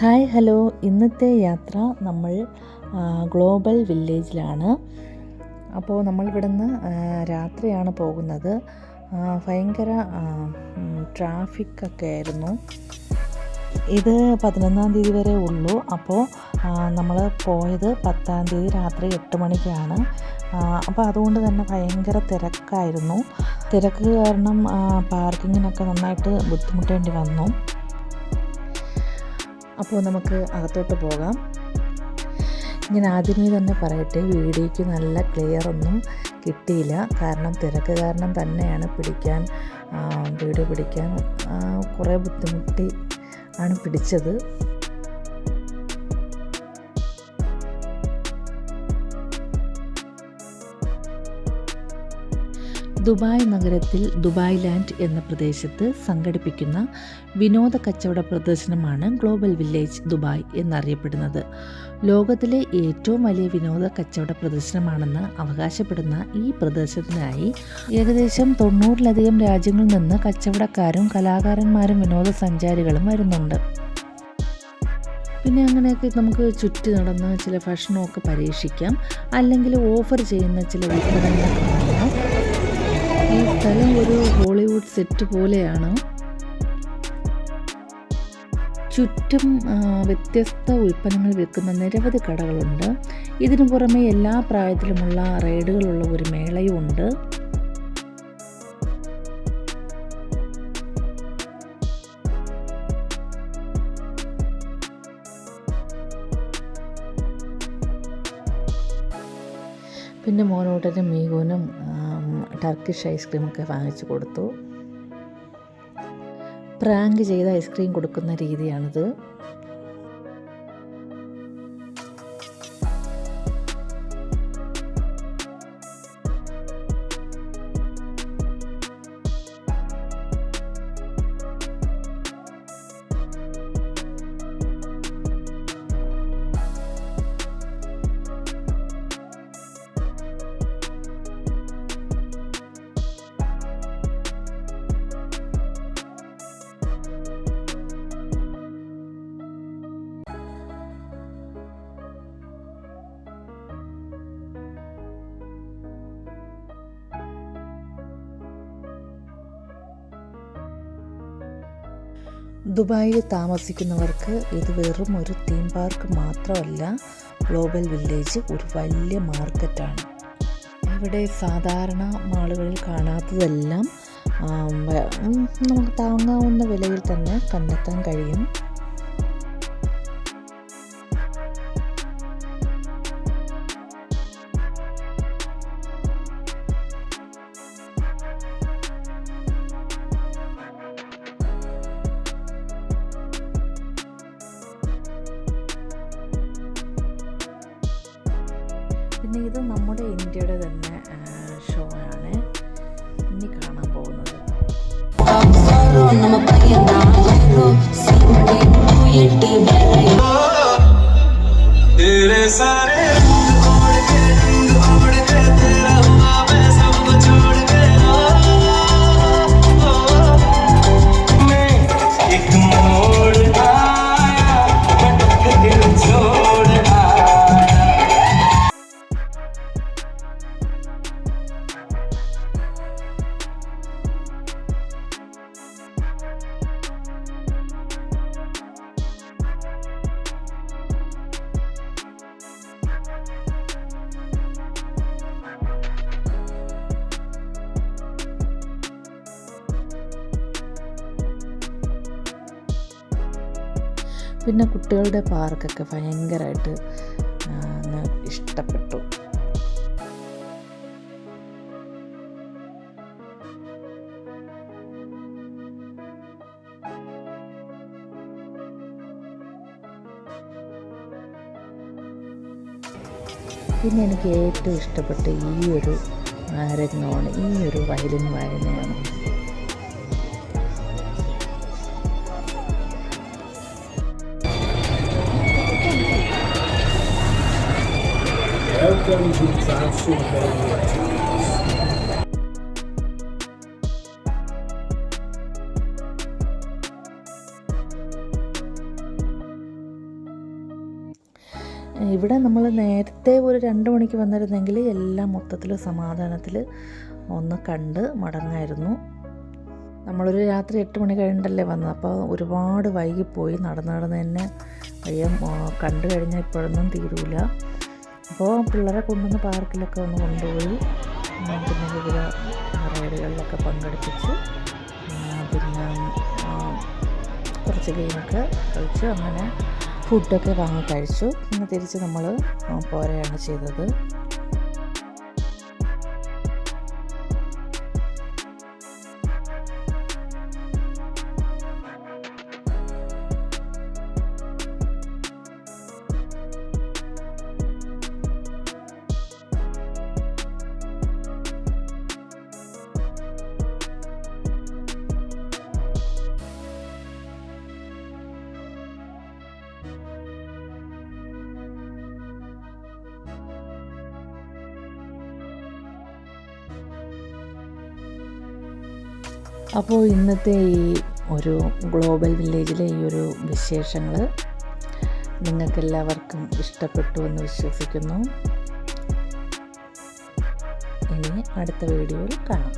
Hi hello, ഇന്നത്തെ യാത്ര നമ്മൾ ഗ്ലോബൽ വില്ലേജിലാണ്. അപ്പോൾ നമ്മളിവിടുന്ന് രാത്രിയാണ് പോകുന്നത്. ഭയങ്കര ട്രാഫിക്കൊക്കെ ആയിരുന്നു. ഇത് 11-ാം തീയതി വരെ ഉള്ളൂ. അപ്പോൾ നമ്മൾ പോയത് 10-ാം തീയതി രാത്രി 8 മണിക്കാണ്. അപ്പോൾ അതുകൊണ്ട് തന്നെ ഭയങ്കര തിരക്കായിരുന്നു. തിരക്ക് കാരണം പാർക്കിങ്ങിനൊക്കെ നന്നായിട്ട് ബുദ്ധിമുട്ടേണ്ടി വന്നു. അപ്പോൾ നമുക്ക് അകത്തോട്ട് പോകാം. ഞാൻ ആദ്യമേ തന്നെ പറയട്ടെ, വീഡിയോയ്ക്ക് നല്ല ക്ലിയർ ഒന്നും കിട്ടിയില്ല. കാരണം തിരക്ക് കാരണം തന്നെയാണ് വീഡിയോ പിടിക്കാൻ കുറേ ബുദ്ധിമുട്ടി ആണ് പിടിച്ചത്. ദുബായ് നഗരത്തിൽ ദുബായ് ലാൻഡ് എന്ന പ്രദേശത്ത് സംഘടിപ്പിക്കുന്ന വിനോദ കച്ചവട പ്രദർശനമാണ് ഗ്ലോബൽ വില്ലേജ് ദുബായ് എന്നറിയപ്പെടുന്നത്. ലോകത്തിലെ ഏറ്റവും വലിയ വിനോദ കച്ചവട പ്രദർശനമാണെന്ന് അവകാശപ്പെടുന്ന ഈ പ്രദർശനത്തിനായി ഏകദേശം 90-ലധികം രാജ്യങ്ങളിൽ നിന്ന് കച്ചവടക്കാരും കലാകാരന്മാരും വിനോദസഞ്ചാരികളും വരുന്നുണ്ട്. പിന്നെ അങ്ങനെയൊക്കെ നമുക്ക് ചുറ്റി നടന്ന് ചില ഭക്ഷണമൊക്കെ പരീക്ഷിക്കാം, അല്ലെങ്കിൽ ഓഫർ ചെയ്യുന്ന ചില വിൽപ്പനകൾ കാണാം. ഈ സ്ഥലം ഒരു ഹോളിവുഡ് സെറ്റ് പോലെയാണ്. ചുറ്റും വ്യത്യസ്ത ഉൽപ്പന്നങ്ങൾ വിൽക്കുന്ന നിരവധി കടകളുണ്ട്. ഇതിനു പുറമെ എല്ലാ പ്രായത്തിലുമുള്ള റൈഡുകളുള്ള ഒരു മേളയും ഉണ്ട്. പിന്നെ മോനോട്ടനും മീഗോനും ടർക്കിഷ് ഐസ്ക്രീമൊക്കെ വാങ്ങിച്ചു കൊടുത്തു. പ്രാങ്ക് ചെയ്ത ഐസ്ക്രീം കൊടുക്കുന്ന രീതിയാണിത്. ദുബായിൽ താമസിക്കുന്നവർക്ക് ഇത് വെറും ഒരു തീം പാർക്ക് മാത്രമല്ല, ഗ്ലോബൽ വില്ലേജ് ഒരു വലിയ മാർക്കറ്റാണ്. ഇവിടെ സാധാരണ മാളുകളിൽ കാണാത്തതെല്ലാം നമുക്ക് താങ്ങാവുന്ന വിലയിൽ തന്നെ കണ്ടെത്താൻ കഴിയും. പിന്നെ ഇത് നമ്മുടെ ഇന്ത്യയുടെ തന്നെ ഷോ ആണ് ഇനി കാണാൻ പോകുന്നത്. പിന്നെ കുട്ടികളുടെ പാർക്കൊക്കെ ഭയങ്കരമായിട്ട് ഇഷ്ടപ്പെട്ടു. പിന്നെ എനിക്ക് ഏറ്റവും ഇഷ്ടപ്പെട്ട ഈ ഒരു രംഗമാണ്, ഈ ഒരു വയലിൻ വായനയാണ്. Welcome to Transylvania. ഇവിടെ നമ്മൾ നേരത്തെ ഒരു 2 മണിക്ക് വന്നിരുന്നെങ്കിൽ എല്ലാം മൊത്തത്തിൽ സമാധാനത്തിൽ ഒന്ന് കണ്ട് മടങ്ങായിരുന്നു. നമ്മളൊരു രാത്രി 8 മണി കഴിഞ്ഞിട്ടല്ലേ വന്നത്, അപ്പോൾ ഒരുപാട് വൈകിപ്പോയി. നടന്ന് തന്നെ വയ്യ, കണ്ടു കഴിഞ്ഞാൽ ഇപ്പോഴൊന്നും തീരൂല. അപ്പോൾ പിള്ളേരെ കൊണ്ടുവന്ന് പാർക്കിലൊക്കെ ഒന്ന് കൊണ്ടുപോയി, പിന്നെ വിവിധ റൈഡുകളിലൊക്കെ പങ്കെടുപ്പിച്ച്, പിന്നെ കുറച്ച് ഗെയിമൊക്കെ കളിച്ചു, അങ്ങനെ ഫുഡൊക്കെ വാങ്ങി കഴിച്ചു. പിന്നെ തിരിച്ച് നമ്മൾ പോരുകയാണ് ചെയ്തത്. അപ്പോൾ ഇന്നത്തെ ഈ ഒരു ഗ്ലോബൽ വില്ലേജിലെ ഈ ഒരു വിശേഷങ്ങൾ നിങ്ങൾക്കെല്ലാവർക്കും ഇഷ്ടപ്പെട്ടു എന്ന് വിശ്വസിക്കുന്നു. ഇനി അടുത്ത വീഡിയോയിൽ കാണാം.